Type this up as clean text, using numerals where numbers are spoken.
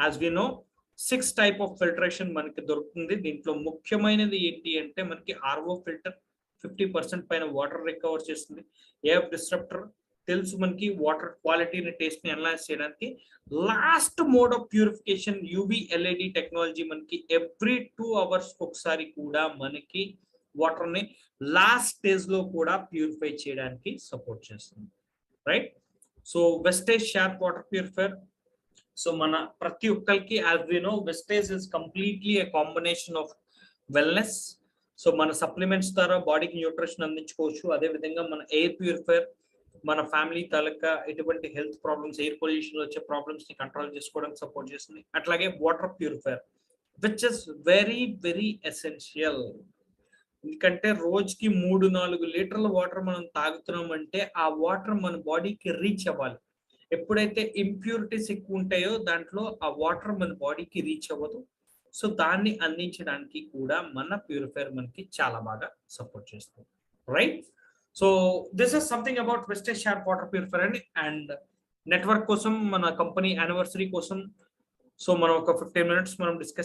As we know 6 type of filtration మనకి దొరుకుతుంది. దీంట్లో ముఖ్యమైనది ఏంటి అంటే మనకి ఆర్ఓ ఫిల్టర్ 50% పైన వాటర్ రికవర్ చేస్తుంది. ఏఎఫ్ డిస్ట్రప్టర్ తెలుసు మనకి వాటర్ క్వాలిటీని టేస్ట్ ని అనలైజ్ చేయడానికి. Last mode of purification UV LED technology మనకి ఎవ్రీ 2 అవర్స్ ఒకసారి కూడా మనకి వాటర్ ని లాస్ట్ స్టేజ్ లో కూడా ప్యూరిఫై చేయడానికి సపోర్ట్ చేస్తుంది, right? So Vestige Sharp water purifier. So మన ప్రతి ఒక్కరికి as we know Vestige is completely a combination of wellness. So మన సప్లిమెంట్స్ ద్వారా బాడీకి న్యూట్రిషన్ అందించుకోవచ్చు. అదే విధంగా మన ఎయిర్ ప్యూరిఫైయర్ మన ఫ్యామిలీ తాలూకా ఎటువంటి హెల్త్ ప్రాబ్లమ్స్, ఎయిర్ పొల్యూషన్ వచ్చే ప్రాబ్లమ్స్ ని కంట్రోల్ చేసుకోవడానికి సపోర్ట్ చేస్తుంది. అట్లాగే water purifier which is very very essential. ఎందుకంటే రోజుకి 3-4 లీటర్ల వాటర్ మనం తాగుతున్నాం అంటే ఆ వాటర్ మన బాడీకి రీచ్ అవ్వాలి. ఎప్పుడైతే ఇంప్యూరిటీస్ ఎక్కువ ఉంటాయో దాంట్లో ఆ వాటర్ మన బాడీకి రీచ్ అవ్వదు. సో దాన్ని అందించడానికి కూడా మన ప్యూరిఫైయర్ మనకి చాలా బాగా సపోర్ట్ చేస్తుంది, right? So this is something about Vestige Sharp water purifier అండి. అండ్ నెట్వర్క్ కోసం మన కంపెనీ యానివర్సరీ కోసం సో మనం ఒక 15 minutes మనం డిస్కస్